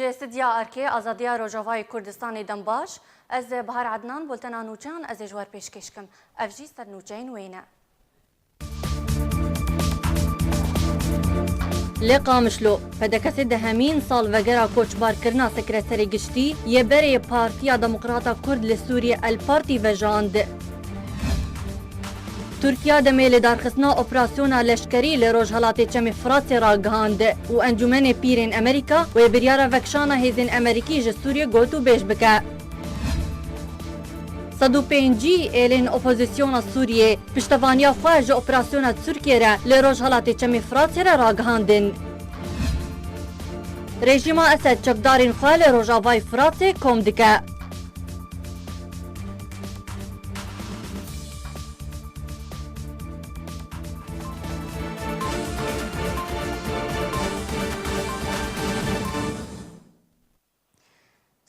جسدیا ارکی آزادیا روجاوای کردستان دنباش از بهار عدنان بولتنا نوچان از جوار پیشکشکم افجی سر نوچین وینه لقامشلو پدکسی دهمین سال وگرا کوچبار کرنا سکرتری گشتی یه بره پارتیا دموکراتا کرد لسوریه الپارتی وجاند ترکیه دمیل دارخستنا اپراسیونا لشکری لروج هلاتی چمی فراسی را گهاند و انجمن پیرین امریکا و بریار وکشانا هیزین امریکی جسوریه گوتو بیش بکه 105 ایلین اپوزیسیون سوریه پشتوانیا خواهج اپراسیون ترکیه را لروج هلاتی چمی فراسی را گهاندن رژیم اسد چکدارین خواه لروج آوای فراسی کم دکه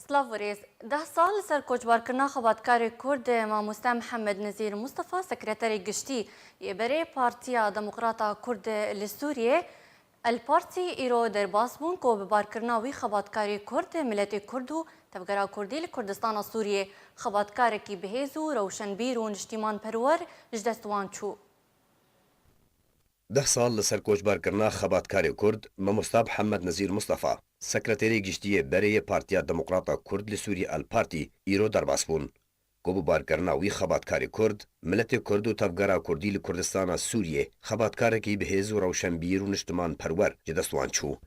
سلاوریز 10 سال سر کوچبارکرنا خباتکار کرد ماموستا محمد نزیر مصطفى سکرتری گشتی یبری پارتیا دموکراتا کرد لسوریه الپارتی ایرو در باسبون کو ببارکرنا وی خباتکاری کرد ملت کردو تفگرا کردی لکردستان سوریه خباتکار کی بهیزو روشنبیر و نشتیمان پرور جدستوان چو 10 سال لسر کوچبارکرنا خباتکار کرد ماموستا محمد نزیر مصطفى سکرتری گشتی بری پارتیا دموکراتا کرد لسوری الپارتی ایرو در باسبون کو ببارکرنا وی خباتکاری کرد ملت کردو تفگرا کردی لکردستان سوریه خباتکار کی بهیزو روشنبیر و نشتیمان پرور جدستوان چو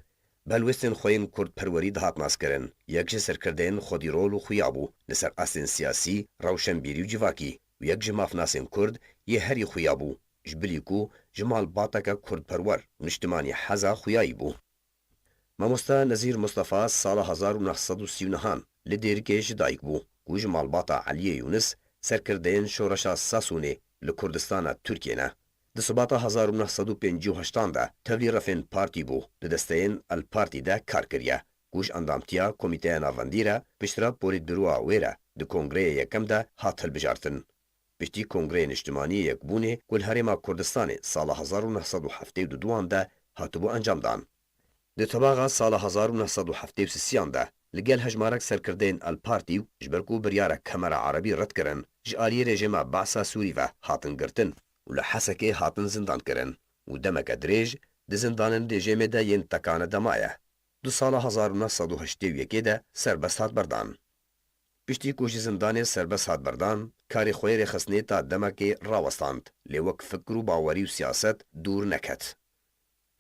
بلوستن خوین کرد پروری دهات ناس کرن یک سرکردین خودی رول و خویابو لسر اسن سیاسی روشنبیری و جواکی و یک جماف ناسن کرد یه هری خویابو جبلیکو جمال باطکا کرد پرور نشتمانی حزا خویایی بو ماموستا نزیر مصطفى سال 1939 لدیرکش دایک بو و جمال باطا علی یونس سرکردین شورشا ساسونه لکردستان ترکیه نه د سباتا 1958 ده تولی رفن پارتی بو د دستین الپارتی ده کار کریه گوش اندامتیا کمیته ناوندیره پشترا پولیت بروا ویره د کنگره یکم ده هاتل بجارتن پشتی کنگره نشتمانی یک بونه گل هرما کردستان سال 1972 ده هاتبو انجام دان د تباغا سال 1973 ده لگل هجمارک سرکردین الپارتی جبرکو بریاره کمر عربی رد کرن جالی رژیم بعثا سوری و هاتن گرتن و لحسکه هاتن زندان کرن و دمک دریج د زندان رژیم ده ین تکانه دمایه دو سال 1981 ده سربست هات بردان پشتی کوش زندان سربست هات بردان کاری خویر خسنه تا دمک راوستاند لیوک فکر و باوری و سیاست دور نکت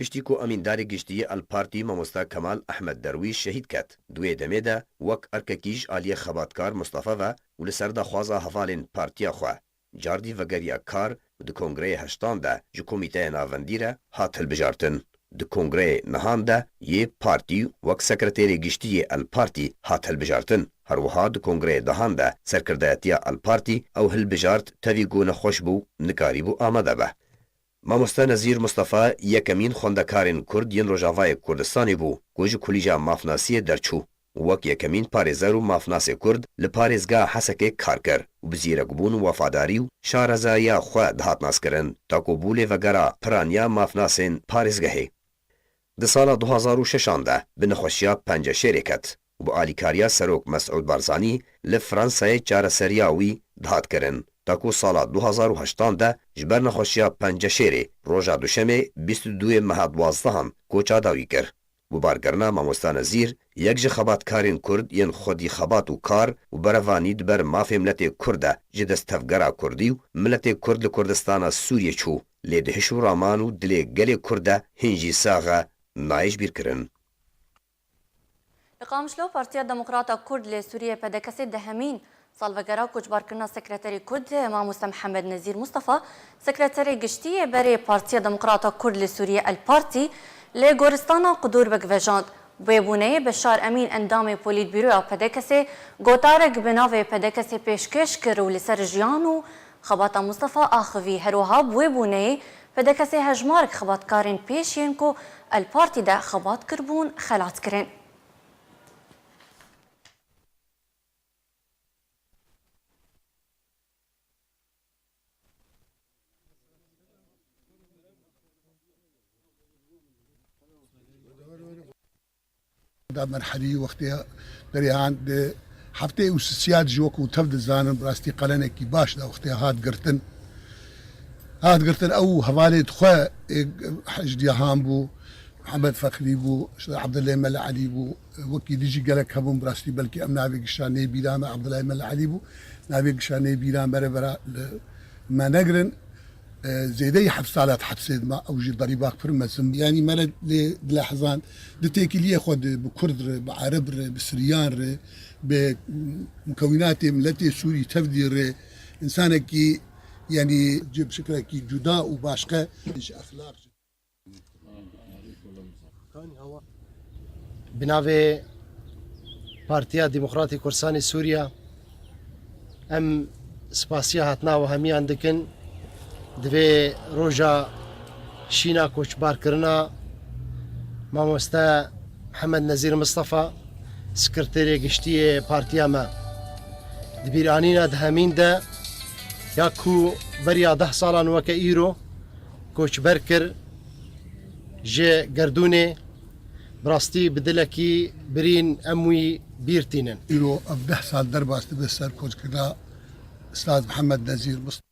پشتی کو امینداری گشتی الپارتی ماموستا کمال احمد درویش شهید کت دوی دمه ده وک ارککیش آلی خباتکار مصطفى و ولسر دا خوازا حفالین پارتیا خواه جاردی وگریا کار د کنگره هشتان ده جو کمیته ناوندیره هاتل بجارتن د کنگره نهان ده یه پارتی وک سکرتری گشتی الپارتی هاتل بجارتن هر وها د کنگره دهان ده سرکردایتیا الپارتی او هل بجارت تاوی گونه خوش بو نکاری بو آمده به ماموستا نزیر مصطفى یکمین خوندکارین کرد ین روجاوای کردستانی بو گوج کلیجا مافناسی درچو وک یکمین پارێزەر و مافناسێ کورد لە پارێزگا حەسەکێک کار کرد و بزیرەکبوون و وەفاداری و شارەزاییە خوا دهاتناسکردن تاکو بوو لێڤەگەرا پرانیا مافناسên پارێزگەهê di sala 2006 de bi nexweşiya penceşêrê ket û bi alîkariya Serok Mesûd Barzanî li Fransayê çareseriya wî dihat kirin تاکو سالا 2008 de ji ber nexweşiya penceşêrê roja duşemê 22 meha 12 koça dawî kir. Bu barkirina mamosta Nezîr yek ji xebatkarên Kurd yên xwedî xebat û kar û berevanî di ber mafê miletê Kurd de ji dest tevgera Kurdî û miletê Kurd li Kurdistana Sûriyê çû lê di hiş û raman û dilê gelê Kurd de hîn jî saxe nayê bîr kirin. Liqamşlo Partiya Demokrata Kurd li Sûriyê pedekesê dehemîn salvegera koçbarkirina sekreterê Kurd Mamosta Mihemed Nezîr Mustafa sekreterê giştiyê berê Partiya Demokrata Kurd li Sûriyê El Partî li Goristana Qudur vekvejand. Bêbûneyê Beşar Emîn endamê Polîtbîroya pedekesê gotarek bi navê pedekesê pêşkêş kir û li ser jiyan û xebata Mustafa axivî herwiha bêbûneyê pedekesê hejmarek xebatkarên pêş yên ku El Partî de xebat kirbûn xelat kirin. دا مرحلي وقتها دريان هفته وسياد جوك وتفد زانن براستي قلنكي باش دا وقتها هاد قرتن او حوالي خو حجدي هامبو محمد فخري بو عبد الله ملا علي بو وكي ديجي قالك هبون براستي بلكي ام نافي قشاني بيرام عبد الله ملا علي بو نافي قشاني بيرام برا ما نقرن زيدي حبس صالات حبسيد ما او جي ضريباك فرمسم يعني مال لحظان دتيكي لي خد بكرد بعرب بسريان بمكونات ملتي سوري تفدير انسانك يعني جيب شكلك جدا وباشقه اخلاق بناوی پارتیا دموکراتی کردستانی سوریا ام سپاسیا هاتنا و همیان دکن دوی روژا شینا کوچبار کرنا مامۆستا محمد نزیر مصطفى سکرتێری گشتی پارتیا ما دبیرانینا دهمین ده یاکو بریا 10 سالان وکه ایرو کوچبر کر جه گردونه براستی بدلکی برین اموی بیرتینن ایرو اب 10 سال درباست بسر کوچ کرنا استاذ محمد نزیر مصطفى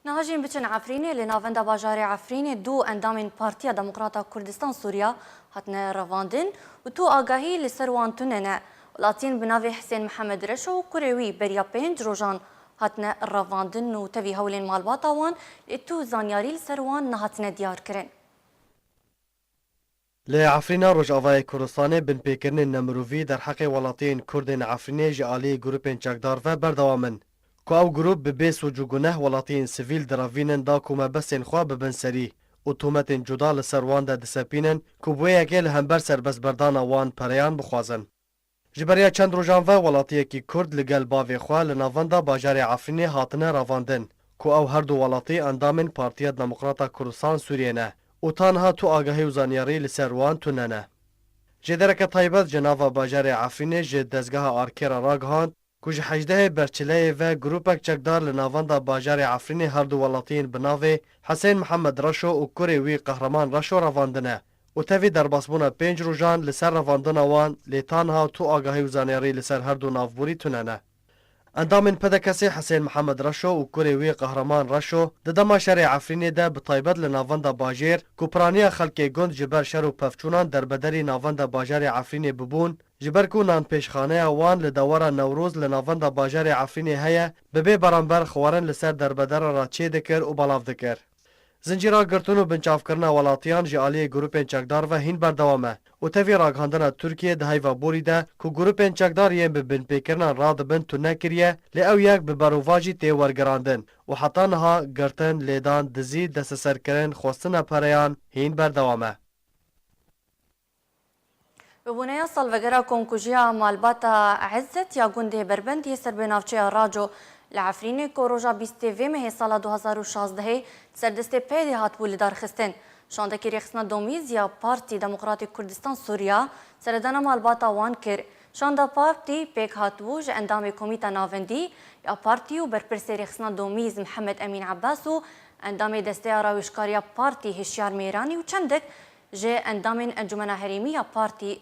نهاجم بچن عفرینی لناوندا باجار عفرینی دو اندام پارتیا دموکراتا کردستان سوریا هاتنه رواندن و تو آگاهی لسروان توننه لاتین بناوی حسین محمد رشو و کوروی بریا 5 روزان هاتنه رواندن و توی هولین مالباتا وان تو زانیاری لسروان نهاتنه دیار کرن. لعفرينا روجافای کردستان بن پیکرن نمروی در حق ولاتین کردن عفرینی جالی گروپین چکدار و بردوامن. که او گروپ به بیس و جوگونه ولاتین سیویل دراوینن دا کومه بسین خواه ببن سری اتومتین جدا لسروان دا دسپینن که بوی اگل همبر سربس بردان وان پریان بخوازن. جبریا چند روزان و ولاتی کی کرد لگل باوی خواه لناوندا باجار عفرینی هاتنه رواندن که او هر دو ولاتی اندامن پارتیا دموکراتا کردستان سوریه نه و تانها تو آگاهی و زانیاری لسروان توننه. جدرک طایبت جناوا باجار عفرینی جد دزگاه آرکیرا راگهاند کج 18 برچله و گروپک چکدار لناوندا باجار عفرینی هر دو ولاتین بناوی حسین محمد رشو و کوروی قهرمان رشو رواندنه و تاوی در باسبونا 5 روزان لسر رواندن وان لیتانها تو آگاهی و زانیاری لسر هر دو نافبوری توننه. اندامن پدکسی حسین محمد رشو و کوروی قهرمان رشو ددما شرع عفرینی ده بطایبت لناوندا باجر کوپرانی خلک گند جبر شر و پفچونان در بدری ناوندا باجار عفرینی ببون جبر کو نان پیشخانه وان لدوار نوروز لناوندا باجار عفرینی هيا ببه برانبر خوارن لسر در بدر را چه دکر و بلاف دکر. زنجیرا گرتون و بنچاف کرنا ولاتیان جالی گروپین چکدار و هین بردوامه و تاوی راگهاندن ترکیه ده هیوا بوری ده که گروپین چکدار یم به بن پیکرنا راد بن تو نکریه لی او یک به برواجی تی ورگراندن و حتی نها گرتن لیدان دزی دست سرکرن خواستن پریان هین بردوامه. ببونيا صلفقرا كونكوجيا مالباتا عزت يا جندي بربندي سر بنافچه راجو لعفرینی کوروجا 20 مه سال 2016 سردسته پیدی هات بولی دار خستن شاندکی رخصنا دومیز یا پارتی دموکراتی کردستان سوریا سردانا مالباتا وان کر شاندا پارتی پیک هاتوج اندام کمیتا ناوندی یا پارتی و برپرسی رخصنا دومیز محمد امین عباس و اندام دسته آراوشکاریا پارتی هشیار میرانی و چندک جه اندام انجمن حریمی یا پارتی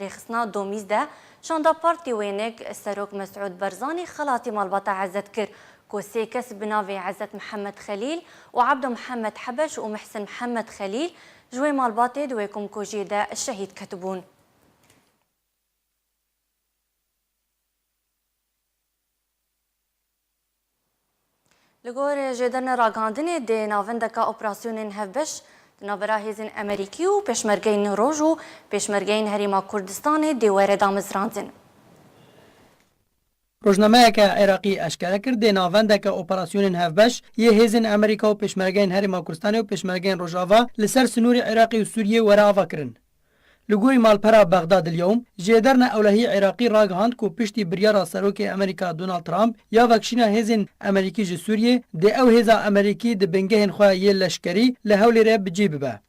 رخصنا دومیز ده شاندا پارتی وینک سروک مسعود برزانی خلاطی مالباتا عزت کر کوسی کس بناوی عزت محمد خلیل و عبد محمد حبش و محسن محمد خلیل جوی مالباتی دویکم کوجی ده الشهید کتبون. لگور جدرن راگاندن ده ناوندکا اپراسیون هفبش نابرا هیزن امریکی و پشمرگین روژ و پشمرگین هریما کردستان دیواره دامزراندن. روزنامه که عراقی اشکره کرد ناونده که اپراسیون هفبش یه هیزن امریکا و پشمرگین هریما کردستان و پشمرگین روژاوا لسر سنور عراقی و سوریه وراوا کرن. لگوری مالپرا بغداد اليوم جدرن اولهی عراقی راگهاند کو پشتی بریارا سروک امریکا دونالد ترامپ یا وکشینا هیزن امریکی ج سوریه ده او هیزا امریکی ده بنگهن خو یه لشکری لهول ر بجیب به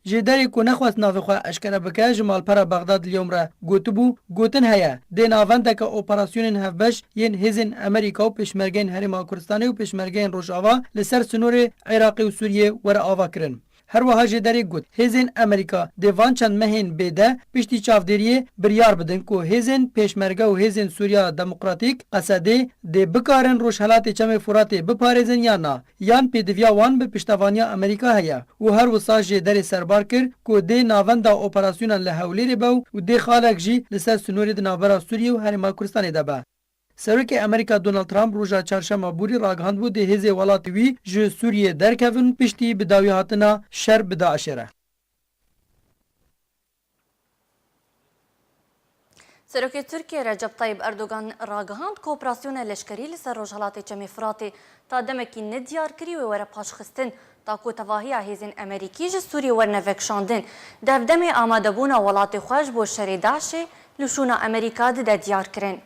جدری کو نخواست ناو خو اشکره بکاج مالپرا بغداد اليوم را گوتبو گوتن هيا ده ناوند که اپراسیون هفبش ین هیزن امریکا و پشمرگین هریما کردستان و پشمرگین روجاوا لسر سنور عراقی و سوریه ور آوا کرن. هروها جی دری گوت هیزن امریکا دیوان چند مهین بیده پشتی چافدریه بریار بدن کو هیزن پیشمرگه و هیزن سوریا دموکراتیک قصده دی بکارن روشهلات چم فرات بپارزن یا نه یان پیدویا وان به پشتوانیا امریکا هیا و هر وسا جی دری سربار کر کو دی ناوندا اپراسیون لهولیر بو و دی خالق جی لسر سنوری د نابرا سوریه و هرما کوردستان دبا سرک امریکا دونالد ترامپ روژا چهارشنبه بوری راگهاند بو ده هزه ولات وی ج سوریه درکوین پشتی بداوی هاتنا شر به داعش را. سروکی ترکیه رجب طیب اردوغان راگهاند که اپراسیون لشکری لسر روجهلات چمی فراتی تا دمکی ندیار کری و وره پاشخستن تا کو تواهی هیزن امریکی ج سوریه ورنوکشاندن دفدم آماده بونا ولات خوش بو شر داعش لشونا امریکا ده دیار کرن.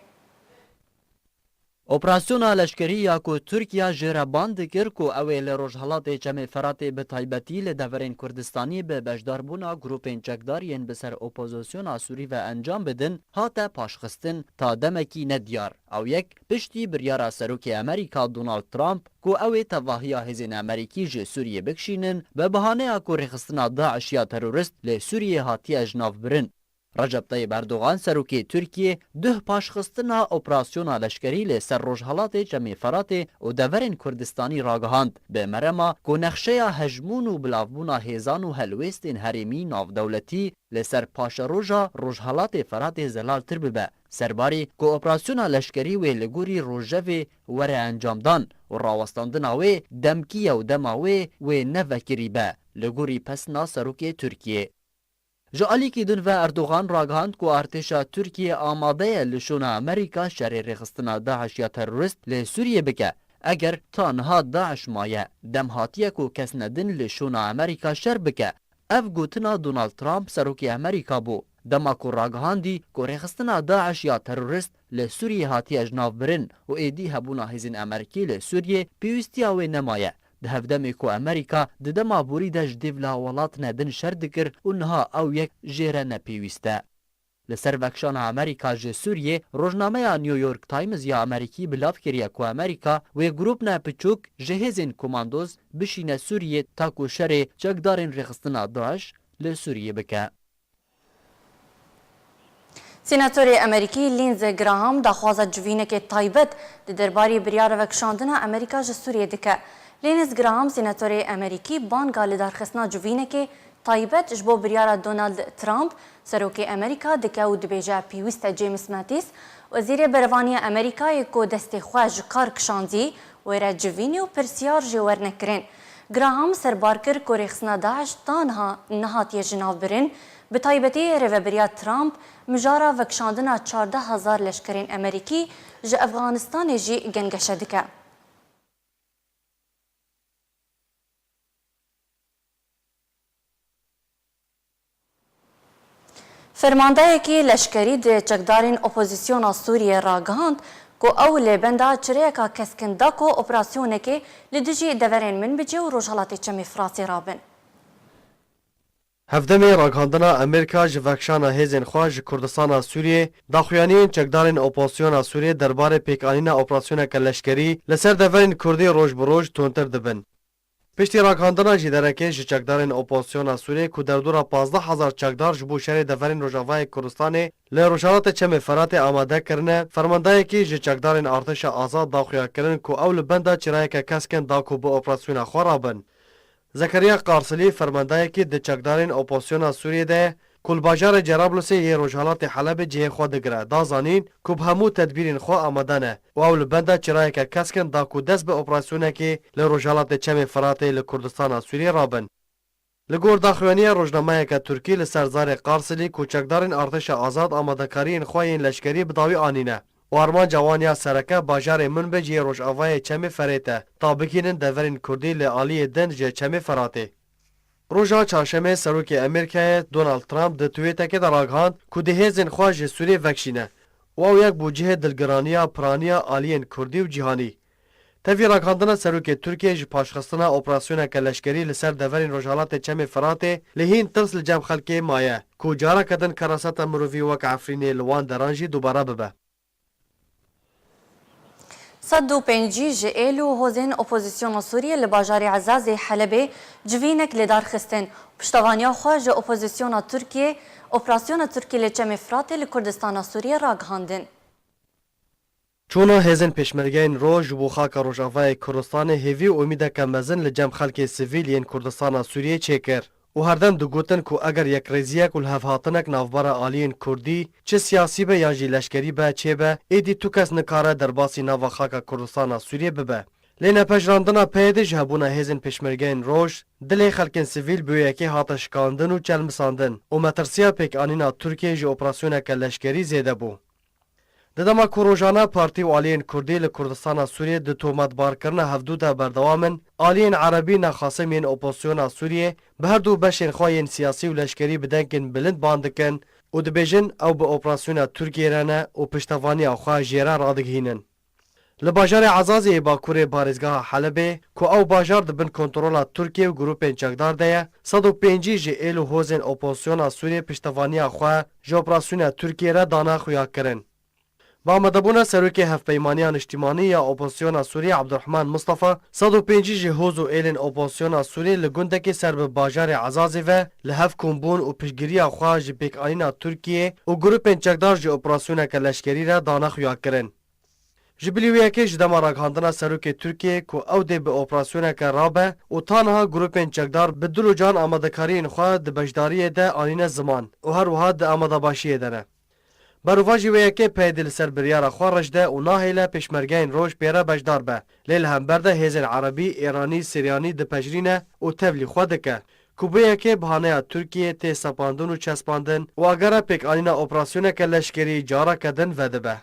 اپراسیونا لشکری یا کو ترکیه جربان دکر کو اویل روجهلات چم فراتی به تایبتی لدورین کردستانی به بجدار بونا گروپین چکدارین بسر اپوزیسیونا سوری و انجام بدن هاته پاشخستن تا دمکی ندیار او یک پشتی بریارا سروک امریکا دونالد ترامپ کو اوی تواهی هزین امریکی ج سوریه بکشینن به بهانه کو رخصتنا داعش یا تروریست ل سوریه هاتی اجناف برن. رجب طیب اردوغان سروکی ترکیه ده پاشخستنا اپراسیونا لشکری لسر روجهلات چمی فرات و دورین کردستانی راگهاند به مرما کو نقشه هجمون و بلافبونا هیزان و هلویستین هریمی ناف دولتی لسر پاش روژا روجهلات فرات زلال تر ببه سرباری کو اپراسیونا لشکری و لگوری روژوی وره انجام دان و راوستاندنا و دمکی و دماوی و نوکری به لگوری پسنا سروکی ترکیه. جالی کی دن و اردوغان راگهاند کو ارتشا ترکیه آماده لشونا امریکا شر رخصتنا داعش یا تروریست ل سوریه بکه اگر تانها داعش مایه دم هاتیه کو کس ندن لشونا امریکا شر بکه اف گوتنا دونالد ترامپ سروکی امریکا بو دما کو راگهاندی کو رخصتنا داعش یا تروریست ل سوریه هاتی اجناف برن و ایدی هبونا هزین امریکی ل سوریه پیوستی او نمایه ده هفدمی کو امریکا ده دما بوری دش دیولا ولات ندن شر دکر اونها او یک جیره نپیوسته. لسر وکشان امریکا ج سوریه روزنامه نیویورک تایمز یا امریکی بلاف کریه کو امریکا و گروپ نه پچوک جهزین کماندوز بشینه سوریه تا کو شر چکدارین رخصتنا داعش ل سوریه بکه. سیناتور امریکی لینز گراهام داخوازه جوینه که تایبت ده درباری بریار وکشاندنا امریکا ج سوریه دکه. لینز گراهام سیناتور امریکی بانگا لدارخستنا جوینه که تایبت جبو بریار دونالد ترامپ سروک امریکا دکه و دبیجه پیوست جیمز ماتیس وزیر بروانی امریکای کو دست خواج کار کشاندی و را جوینی و پرسیار جوار نکرین. گراهام سربار کر کو رخصتنا داعش تانها نهاتی جناف برن به تایبتی روبریا ترامپ مجارا وکشاندنا 14,000 لشکرین امریکی ج افغانستان جی گنگشه دکه. فرمانده کی لشکری ده چکدارین اپوزیسیون سوریه راگهاند کو او لبندا چریکا کسکندا کو اپراسیونه که لدجی دورین من بجی و روجهلات چمی فراسی رابن. هفدمی راگهاندنا امریکا جوکشانا هیزن خواج کردستان سوریه داخویانین چکدارین اپوزیسیون سوریه درباره پیکانین اپراسیون کلشکری لسر دورین کردی روج بروج تونتر دبن. پشتی راگهاندنا جی درکه جی چکدارین اپوزیسیون سوریه که در دورا 15,000 چکدار جبو شهر دورین روجاوای کردستان ل روجهلات چم فرات آماده کرنه فرمانده کی جی چکدارین ارتش آزاد داخویا کرن کو اول بندا چرای که کسکن داکو با اپراسیون خرابن. زکریا قارسلی فرمانده کی د چکدارین اپوزیسیون سوریه ده کل باجار جرابلس یه روجهلات حلب جه خود گره دازانین کوب همو تدبیرین خو آماده نه و اول بنده چرای که کسکن داکو دست به اپراسیونه که ل روجهلات چم فرات ل کردستان سوریه رابن. لگور داخوانی روزنامه که ترکی لسرزار قارسلی کوچکدارین ارتش آزاد آماده کارین خواهین لشکری بداوی آنینه. و ارمان جوانیا سرکه باجار منبج یه روجاوای چم فریته تا بکینن دورین کردی لعالی دند جه چم فراته. روژا چهارشنبه سروک امریکای دونالد ترامپ د توییته که در راگهاند که ده هیزن خواج سوریه وکشینه و او یک بوجه دلگرانیا پرانیا آلین کردی و جهانی. تفی راگهاندنا سروک ترکیه جی پاشخستنا اپراسیون کلشکری لسر دورین روجهلات چم فراته لهین ترس لجم خلکی مایه که جارا کدن کراسات مروفی وک عفرینی لوان درانجی دوباره ببه. صدو پنجی جئیلو هوزین اپوزیسیون سوریه لباجار عزاز حلبه جوینک لدار خستن پشتوانیا خواج اپوزیسیون ترکیه اپراسیون ترکیه لچم فراته لکردستان سوریه را گهاندن. چونا هزن پشمرگین روژ بو خاک روژاوای کردستان هیوی امیده که مزن لجم خلک سیویلین کردستان سوریه چکر. و هردم دو گوتن که اگر یک ریزیک و الهفهاتنک نافبار آلین کردی چه سیاسی به یا جی لشکری به چه به ایدی تو کس نکاره در باسی ناو خاک کردستان سوریه ببه. لینه پجراندنا پیده جهبونا هزن پشمرگین روژ دل خلکن سیویل بیو یکی هاتا شکاندن و چلمساندن و مترسیا پیک آنینا ترکیه جی اپراسیونه که لشکری زیده بو. ددما کوروجانا پارتی و آلین کردی لکردستان سوریه د تومت بار کرنا هفدو دا بردوامن آلین عربی نخاسمین اپوزیسیون سوریه به هر دو بشین خواهین سیاسی و لشکری بدنکن بلند باندکن و دبیجن او به اپراسیون ترکیه رانه و پشتوانی خواه جیره رادگهینن. لباجار عزازی باکور بارزگاه حلبه که او باجار دبن کنترولا ترکیه و گروپین چکدار ده 105 جئیل و هوزین اپوزیسیون سوریه پشتوانی خواه جو اپراسیون ترکیه را دانا خویا کرن. با مدبونا سروک هفپیمانیان اجتماعی یا اپوزیسیون سوریه عبدالرحمن مصطفى 105 جهوز و ایلن اپوزیسیون سوریه لگندکی سر باجار عزازی و لحف کنبون و پشگیری خواه جبیک آنینا ترکیه و گروپین چکدار جه اپراسیون که لشکری را دانا خویا کرن. جبلیویه که جدما راگهاندنا سروک ترکیه که او ده به اپراسیون که رابه و تانها گروپین چکدار به دلو جان آمدکارین خواه ده بجداری ده آنین زمان و هر وها ده آمده باشیه دنه. بروواجی وی که پیدل سر بریار خارج ده و ناهیله پشمرگین روش پیره بجدار به لیل هم برده هیزن عربی ایرانی سریانی ده پجرینه و تبلی خود که کوبه که بهانه ترکیه تی سپاندن و چسپاندن و اگر پیک آنینا اپراسیون که لشکری جارا کدن وده به.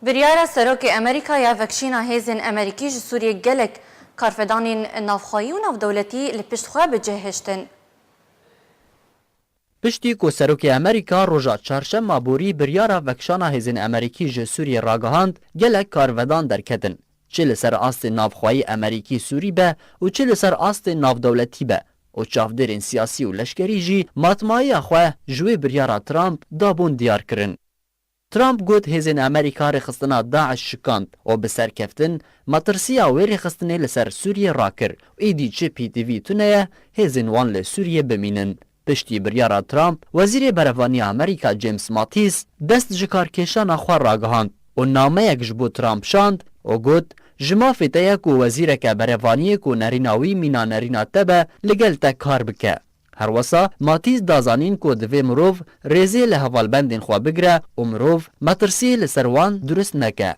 بریار سروک امریکا یا وکشینا هیزن امریکی ج سوریه گلک کارفدانین نافخواهی و نافدولتی لپشتخواه بجهشتن. پشتی کو سروک امریکا روژا چهارشنبه بوری بریارا وکشانا هزین امریکی ج سوریه راگهاند گلک کارودان درکتن. چه لسر آست نافخواهی امریکی سوری به و چه لسر آست نافدولتی به و چافدرین سیاسی و لشکری جی ماتمایی خواه جوی بریارا ترامپ دابون دیار کرن. ترامپ گوت هزین امریکا رخستنا داعش شکاند و بسر کفتن مطرسیا وی رخستنه لسر سوریه را کر و ایدی چه پی تی وی تونه هزین وان لسوریه بمینن. پشتی بریارا ترامپ وزیر بروانی امریکا جیمز ماتیس دست جکار کشان خواه راگهاند و نامه یک جبو ترامپ شاند و گوت جما فتیه کو وزیر که بروانی کو نریناوی مینا نرینا تبه لگل تا کار بکه. هر وسا ماتیس دازانین کو دوی مروف ریزی لحوال بندین خواه بگره و مروف مترسی لسروان درست نکه.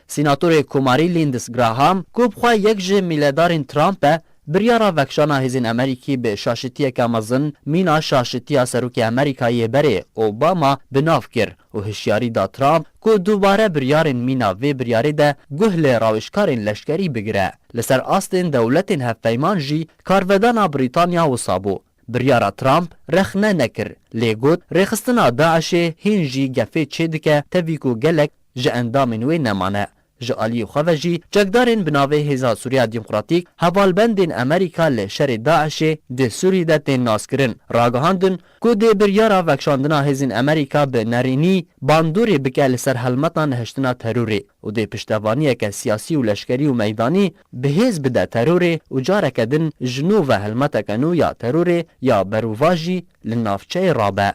سیناتور کوماری لیندس گراهام کو بخواه یک جه میلدارین ترامپه بریارا وکشانا هزین امریکی به شاشتیه که مزن مینا شاشتیه سروک امریکایی بره اوباما بناف کر و هشیاری دا ترامپ که دوباره بریارین مینا و بریاری ده گهل راوشکارین لشکری بگره. لسر آستین دولتین هفپیمان جی کارودانا بریتانیا و سابو. بریارا ترامپ رخنه نکر. لیگوت رخستنا داعش هین جی گفه چه دکه تاویکو گلک جه اندامین وی نمانه. جالی خوجی جگدارین بناوی هزا سوریه دموکراتیک حوالبندین امریکا لشر داعش ده سوریه ده تین ناسکرین راگهاندن که ده بریارا وکشاندنا هزین امریکا به نرینی باندوری بکه لسر حلمتان هشتنا تروری و ده پشتوانی که سیاسی و لشکری و میدانی به هز بده تروری و جارکدن جنو و حلمتکنو یا تروری یا برواجی لنافچه رابع.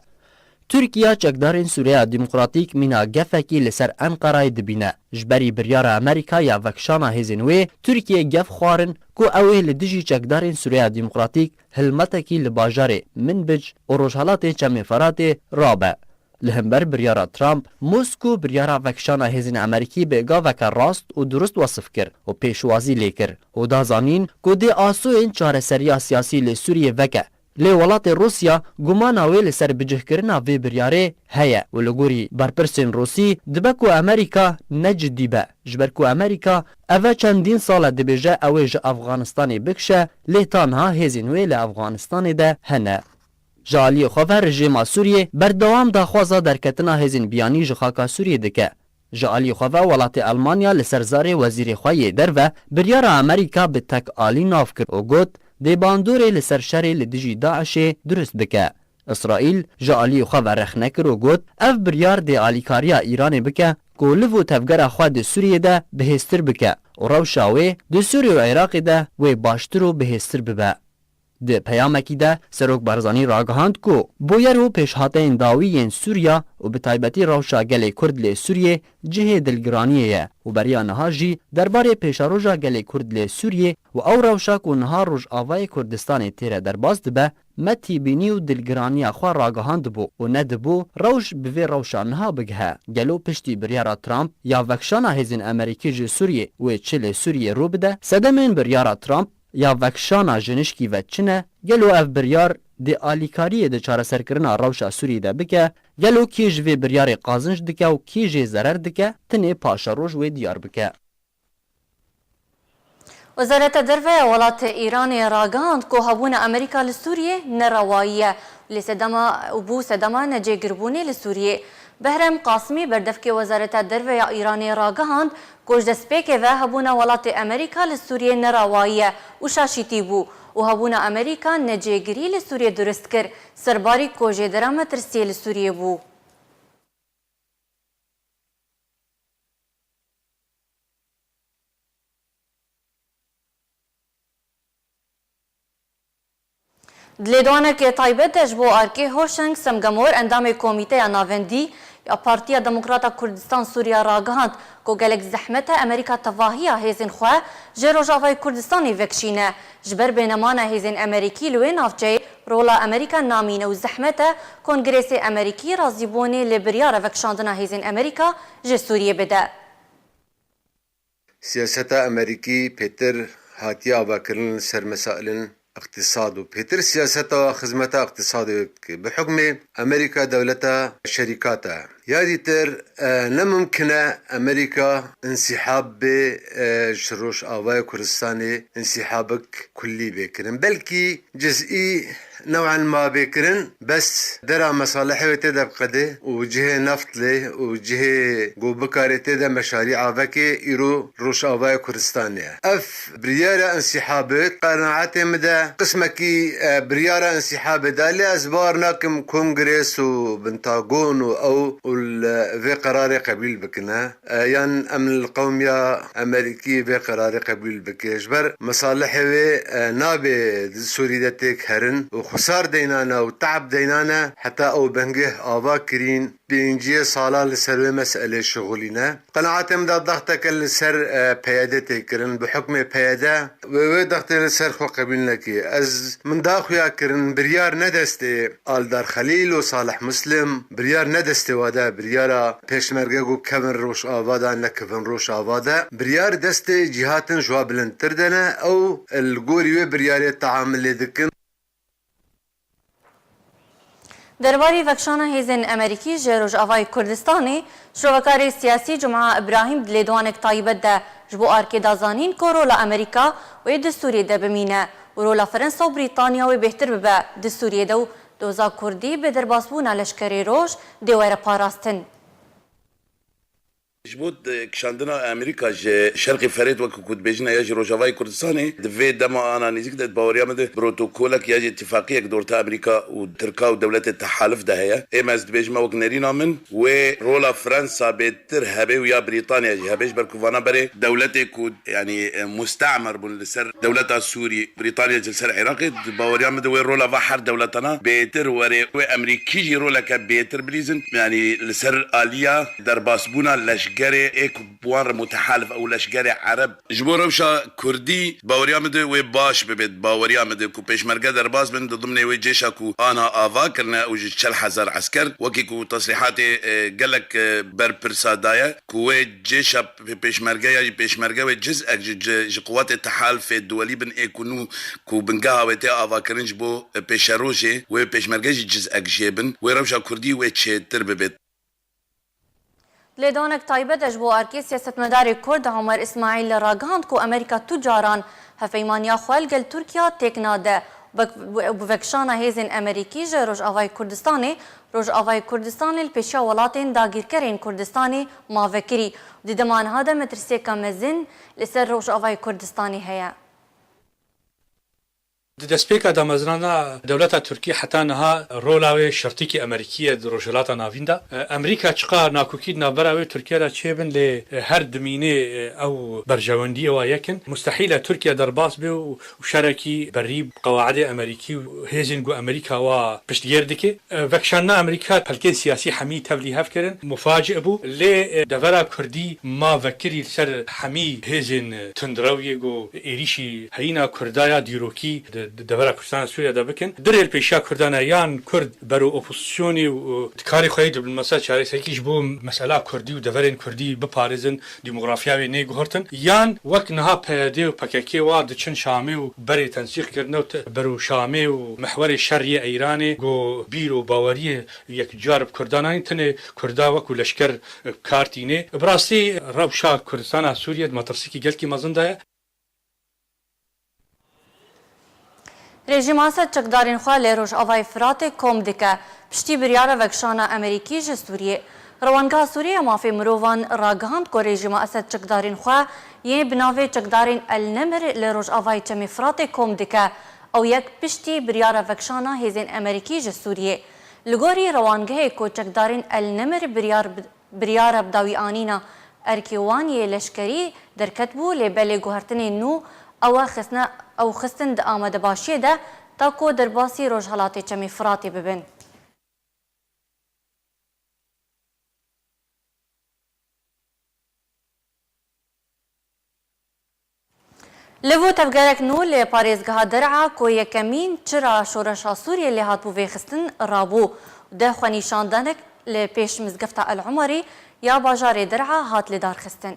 ترکیه چکدارین سوریه دموکراتیک مینا گفکی لسر انقره دبینه. جبری بریار امریکا یا وکشانا هزینوی ترکیه گف خوارن که اوه لدجی چکدارین سوریه دموکراتیک هلمتکی لباجاره منبج و روشحالات چمیفرات رابع. لهمبر بریارا ترامپ موسکو بریارا وکشانا هزین امریکی به گاوک راست و درست وصف کرد و پیشوازی لیکر و دازانین که ده آسو این چاره سریا سیاسی لسوریه وکه لی ولات روسیا گمان اویل سر بجه کرنا وی بریاره هیا و لگوری برپرسین روسی دبکو امریکا نجدی با جبرکو امریکا اوه چندین سال دبیجه اویج افغانستانی بکشه لی تانها هزین وی لافغانستانی ده هنه. جالی خواه رژیم سوریه بردوام دا خوازا درکتنا هزین بیانی جخاکا سوریه دکه. جالی خواه ولات المانیا لسرزار وزیر خواهی در و بریاره امریکا به تک آلی ناف کرد و گوت دی باندوری لسر شری لدیجی داعش درست بکه. اسرائیل جا آلی خو و رخنکر و گوت اف بریار دی آلیکاریا ایران بکه کو لفو تفگر خوا دی سوریه ده بهستر بکه و روشاوه دی سوریه و عراق ده و باشتر و بهستر ببه. د پیامکی ده سروک بارزانی راگهاند کو بویرو پیشهاتین داویین سوریا و به تایبتی روشا گل کرد لی سوریه جه دلگرانیه و بریا نها جی درباره پیشاروژا گل کرد لی سوریه و او روشا کو نها روش آوای کردستان تیره درباز دبه متی بینی و دلگرانی خواه راگهاند بو و ندبو روش بوی روشا نها بگه گلو پشتی بریارا ترامپ یا وکشانا هزین امریکی جه سوریه و چل سوریه رو بده سدمین بریارا ترامپ یا وکشانا جنشکی و چنه گلو اف بریار دی آلیکاری دی چاره سرکرنا روشا سوری ده بکه گلو کیج وی بریار قازنج دکه و کیج ضرر دکه تنه پاشا روش و دیار بکه. وزارة الدرفة ولات إيران راغاند كو هبون أمريكا لسوريا نروائية لسدما وبو سدما نجي قربوني لسوريا بهرم قاسمي بردفك وزارة الدرفة إيران راغاند كوش دسبيك و هبون ولات أمريكا لسوريا نروائية وشاشيتي بو وهبون أمريكا نجي قري لسوريا درست كر سرباري كوجي درامة ترسي لسوريا بو. دلیدوانک تایبت جبو آرکی هوشنگ سمگمور اندام کمیته ناوندی یا پارتیا دموکراتا کردستان سوریا راگهاند کو گلک زحمت امریکا تواهی هیزن خواه جرو جاوای کردستانی وکشینه جبر بینمان هیزن امریکی لوی نافجه رولا امریکا نامینه و زحمت کنگریس امریکی رازیبونی لبریار وکشاندنا هیزن امریکا جه سوریه بده. سیاست امریکی پیتر هاتیا وکرن سر مسائل اقتصاد و پیتر سیاست و خدمت اقتصاد بحكم امريكا دولة شركاتها يادي تر نممكن امريكا انسحاب بشروش آواء كردستاني انسحابك كلي بكرن بلكي جزئي نوعا ما بكرن بس درا مصالحه وتدا بقده وجهه نفط له وجهه قوبكاري تدا مشاريع وكي يرو روش آواء كردستانية اف بريارة انسحابك قناعاتي مدى قسمكي بريارة انسحاب دالي اسبار ناكم كونغرس وبنتاغون او في قرار قبيل بكنا يان امن القومية امريكي في قرار قبيل بكيشبر مصالحه نابي سوريدتك هرن وخسار دينانا وتعب دينانا حتى او بنجه آوا كرين بينجي صالة لسر مسألة شغلنا قناعات مدى ضغطك لسر بيادة كرن بحكم بيادة وضغط لسر خو قبيلنا كي از من داخو يا كرن بريار ندستي آل دار خليل وصالح مسلم بريار ندستي وادا بريارا پیشمرگه كفن روش آوادا نكفن روش آوادا بريار دستي جهات جواب لنتردنا او القوري بريار تعامل دكن درباری وکشان هیزن امریکی جروج آوای کردستانی شروکاری سیاسی جمعه ابراهیم دلیدوانک تایبت ده جبو آرکی دازانین که رولا امریکا و دستوری ده بمینه و رولا فرنسا و بریتانیا و بهتر ببه دستوری ده و دوزا کردی به درباسبونا لشکری روش دویر پاراستن. جبوت كشاندنا امريكا شرقي فريد وكود بيجنا يجي روجافاي كردستاني دفي دما انا نيزك دت باوريا مد بروتوكولك يجي اتفاقيه دورتا امريكا وتركا ودوله التحالف ده هي امز بيجما وكنرينا من ورولا فرنسا بتر هبه ويا بريطانيا جي هبيش بركوفانا بري دولتي كود يعني مستعمر بالسر دولتها سوري بريطانيا جلسر عراقي باوريا مد ورولا بحر دولتنا بيتر وري امريكي جي رولا كبيتر بليزن يعني لسر اليا درباسبونا لش لشکر ایک بوان متحالف او لشکر عرب جبور روشا کردی باوریا مده و باش ببید باوریا مده کو پیشمرگه درباز بند ضمن و جيشا کو انا آوا کرنا او 4000 عسكر وكي کو تصريحات قالك برپرسادايا کو جيشا پیشمرگه و جزء قوات التحالف الدولي بن ايكونو کو بنگاه و تي آوا کرنج بو پیشروجه و پیشمرگه جزء جيبن و روشا کردی و چتر ببید لیدانک تایبت اجبو ارکی سیاست مدار کرد عمر اسماعیل راگاند کو امریکا تجاران هفیمانیا خوالگل ترکیا تکناده بوکشان هیزن امریکی جه روش آوای کردستانی الپیشا ولاتین داگیرکرین کردستانی ماوکری دیدمان هاده مترسیکا مزن لسر روش آوای کردستانی هیا دەستپێکە دامەزرانا دەولەتە تورکی حتا نەها ڕۆلاوێ شرتێکی ئەمریکیە ڕۆژهڵاتە ناویندا ئەمریکا چقا ناکوکیت نابەراوێ تورکیادا چێبن لێ هەر دمینێ ئەو بەرژەوەندیەوە یەکن مستحیلە تورکیا دەرباس بێ و شارێکی بەری قەواعدی ئەمریکی و هێزن گو ئەمریکاوە پشتگێر دکێ vekşanna ئەمریکا پەلکێ سیاسی هەمی تەبلی هەفکردن مفاجئ بوو لێ دەڤەرا کوردی ما vekirî سەر هەمی هێزن تندڕەویەک و ێریشی هەینا کوردایە دیرۆکی دەڤەرا کوردستان سووریا دەبکن درێل پێشا کوردانە یان کورد بەرەو ئۆپۆزیسیۆنی و کاری خۆی دبلمەسە چارەسەرکیش بۆ مەسەلا کوردی و دەڤەرێن کوردی بپارێزن دیموگرافیاوێ نێگوهرتن یان وەک نەها پەیەدێ و پەکەکێوا دچن شامێ و بەرێ تەنسیقکردنەوە بەرەو شامێ و مەحوەری شەڕیە ئەیرانێ گۆ بیر و باوەریە یەکجار کوردانانی تنێ کوردا وەکو لەشکەر کارتینێ بڕاستی ڕەوشا کوردستانە سووریە مەترسیکی گەلکی مەزندایە رژیم اسد چکدارین خواه لی روژاوای فرات کم دکه پشتی بریار وکشان امریکی ج سوریه روانگاه سوریه مافی مروان راگهاند که رژیم اسد چکدارین خواه یه بناوی چکدارین النمر لی روژاوای چمی فرات کم دکه او یک پشتی بریار وکشان هیزین امریکی ج سوریه لگوری روانگاه که چکدارین النمر بریار بداوی آنینا ارکیوانی لشکری در کتبو لی بلی گوهرتن نو او خستن د آمده باشی ده تا کو در باسی روژهلاتی چمی فراتی ببین. لبو تفگرک نو لی پاریزگاه درعا کو یکمین چرا شورشا سوریه لی هات بو ویخستن رابو ده خوانیشاندنک لی پیش مزگفت العمری یا باجار درعا هات لی دار خستن.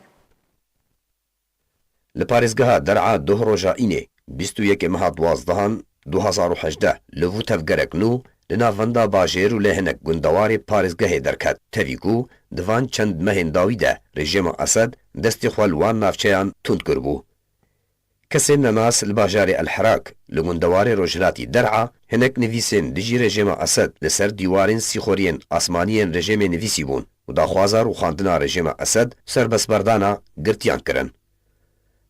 لپارێزگەها دەرعا دۆ ڕۆژە ئینێ 21 مەها 12 2018 لەڤوو تەفگەرێک نو لە ناڤەندا باژێر و لە هەنێک گوندەوارێ پارێزگەهێ دەرکات تەڤیک و دڤان چەند مەهێنداویدا ڕێژێمە ئەسەد دەستی خوالوان ناوچەیان تند کردبوو کەسێن نەناس لە باژارێ ئەلحراک لە گوندەوارێ ڕۆژهەلاتی دەرعا هەنێک نڤیسێن دژی ڕێژێمە ئەسەد لەسەر دیوارên سیخۆریên ئاسمانیên ڕێژێمێ نڤیسی بوون و داخوازا ڕووخاندنا ڕێژێمە ئەسەد سەربەسبەردانە گرتیان کردن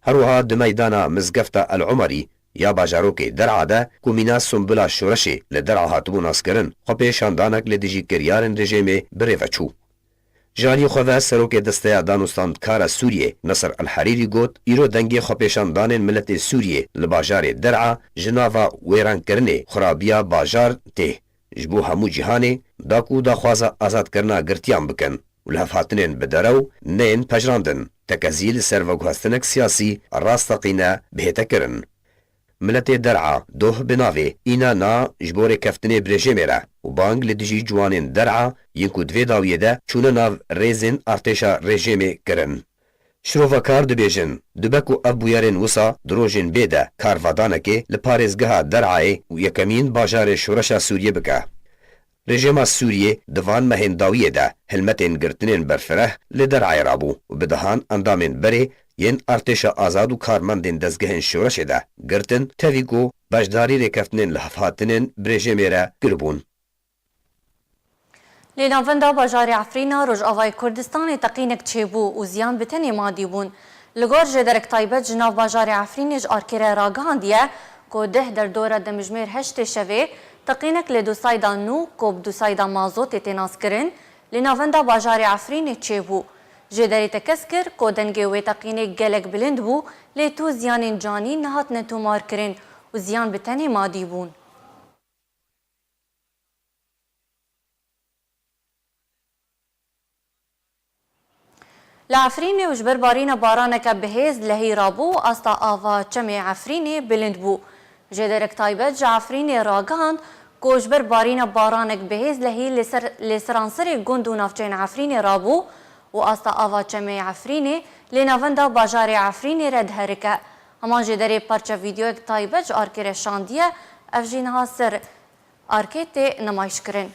هەروەها دمەیدانە مزگەفتە ئەلعومەری یا باژارۆکێ دەرعادا کومینا سنبلا شۆرەشێ لە دەرعا هاتبوو ناسکردن خۆ پێشاندانێک لە دژی کریارن رێژێمێ برێڤە چوو ژانی خۆڤە سەرۆکێ دەستەیە دانوستاندکارە سووریێ نەسەر ئەلحەریری گوت ئیرۆ دەنگێ خۆپێشاندانên milletê سووریێ لە باژارێ دەرعا ji nava wêrankirinê xurabiya bajar tê ji bo hemû cîhanê dak û daxwaza azadkirina girtiyan bikin û li hevhatinên bi derew neyên pejrandin تەکەزی لە سەر vegwestenek siyasî rastaqîne bihête kirin. Milletê der'a doh bi navê îna na ji bo rêkeftinê birêjêmê re û bang li dijî ciwanên der'a yên ku divê dawiyê de çûne nav rêzên artêşa rejêmê kirin. Şirovekar dibêjin dibe ku ev bûyerên wisa di rojên bê de karvadanekê li parêzgeha der'ayê û yekemîn bajarê şoreşa Sûriyê bike. Rejima Sûriyê divan mehêndawiyê de hilmetên girtinên berfireh li derayê rabû û bi dihan endamên berê yên artêşa azad û karmendên dezgehên şoreşê de girtin tevî ku beşdarî rêkeftinên li hevhatinên birêjêmê re giribûn. Li navenda bajarê Efrîna Rojavayê Kurdistanê teqînek çêbû û ziyan bi tenê madî bûn. Li gor jêderek taybet ji nav bajarê Efrînê ji arkêre ragihandiye ku deh derdora demijmêr heştê şevê teqînek li du sayda nû ku bi du sayda mazotê tê naskirin li navenda bajarê Efrînê çêbû. Jêderê te kes kir ku dengê wê teqînê gelek bilind bû lê tu ziyanên canî nehatine tûmarkirin û ziyan bi tenê madî bûn. Li Efrînê û ji ber barîna baraneke bihêz lehî rabû asta ava çemê Efrînê bilind bû. Jêderek taybet ji Efrînê ragihand ku ji ber barîna baranek bihêz lehî lê seranserê gund û navçeyên Efrînê rabû û asta ava çemê Efrînê lê navenda bajarê Efrînê re diherike. Heman jêderê parça vîdyoyek taybet ji arkê re şandiye ev jî niha ser arkê tê nemayiş kirin.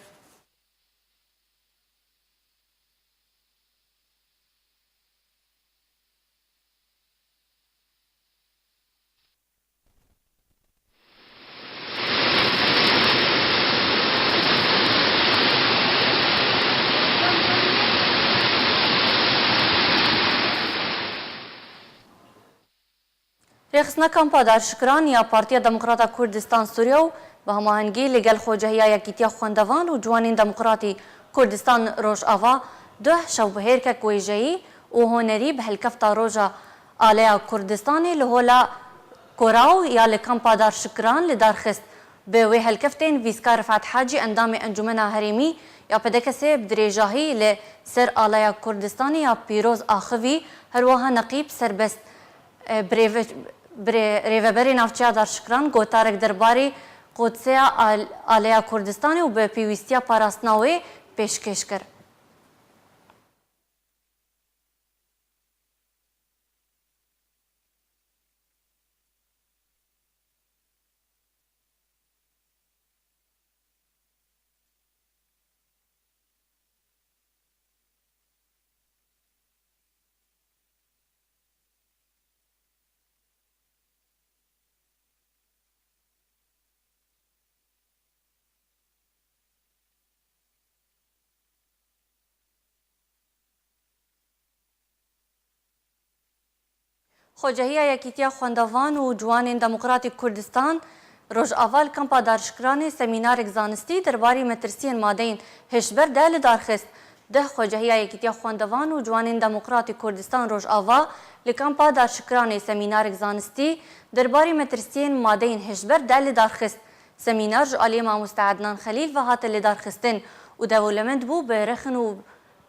رخصنا کامپا در شکران یا پارتیا دموکراتا کردستان سوریه و به هماهنگی لگل خوجهیا یکیتیا خوندوان و جوانین دموکراتی کردستان روش آوا ده شو بهیر که کویجهی و هنری به هلکفتا روژا آلیا کردستانی لهولا کوراو یا لکامپا در شکران لدارخست به وی هلکفتین ویسکار رفعت حاجی اندام انجمن هریمی یا پدکسی بدریجاهی لسر آلیا کردستانی یا پیروز آخوی هروها نقیب سربست ریوبری نافچیا در شکران گوتارک درباری قدسیا آلیا کردستانی و به پیوستیا پاراستناوی پیشکش کرد. خوجهیا یکیتیا خوندوان و جوانین دموکراتی کردستان روز اول کمپا دارشکران سمینار زانستی درباره مترسین مادین هشبر دل دارخست ده خوجهیا یکیتیا خوندوان و جوانین دموکراتی کردستان روز اول لکمپا دارشکران سمینار زانستی درباره مترسین مادین هشبر دل دارخست سمینار جعلی ما مستعدنان خلیل و هات لدارخستن و دولمند بو به رخن و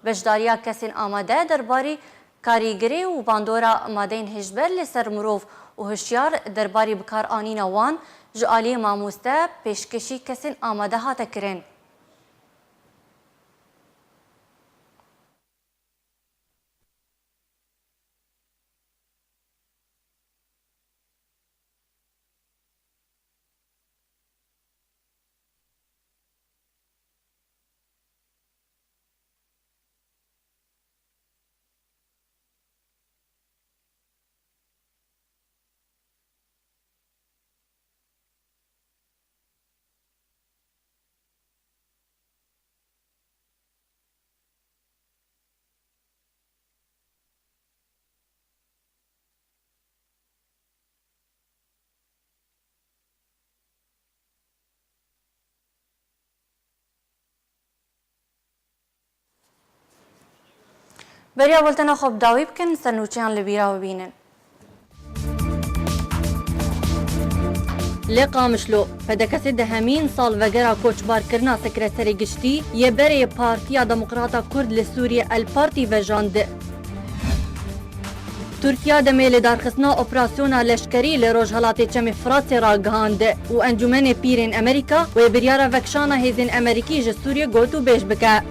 بجداریا کسین آماده درباره کاریگری و باندورا مادین هجبر لسر مروف و هشیار درباری بکار آنین وان جعالی ماموسته پیشکشی کسین آماده ها تکرین. بریا ولتنا خوب داوی بکن سرنوچیان لبیرا ببینن. لقامشلو پدکسی دهمین سال وگرا کوچبار کرنا سکرتری گشتی یه بره پارتیا دموکراتا کرد لسوریه الپارتی وجاند. ترکیه دمیل دارخستنا اپراسیونا لشکری لروجهالات چم فرانسه را گهاند و انجمن پیرین امریکا و بریارا وکشانا هیزین امریکی جسوریه گوتو بیش بکه.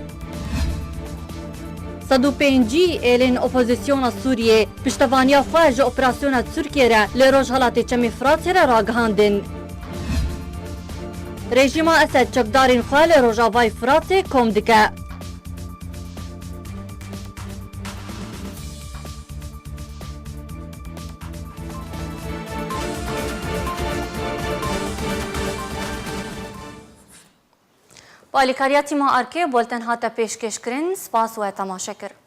105 ایلین اپوزیسیون سوریه پشتوانیا خواهج اپراسیون ترکیه را لروجهالات چم فرانسه را گهاندن. رژیم اسد چکدارین خواه لروجاوای فرانسه کم دکه. بالیکاریاتی ما ارکه بولتن هاتا پیشکش کرن سپاس و تماشا کرد.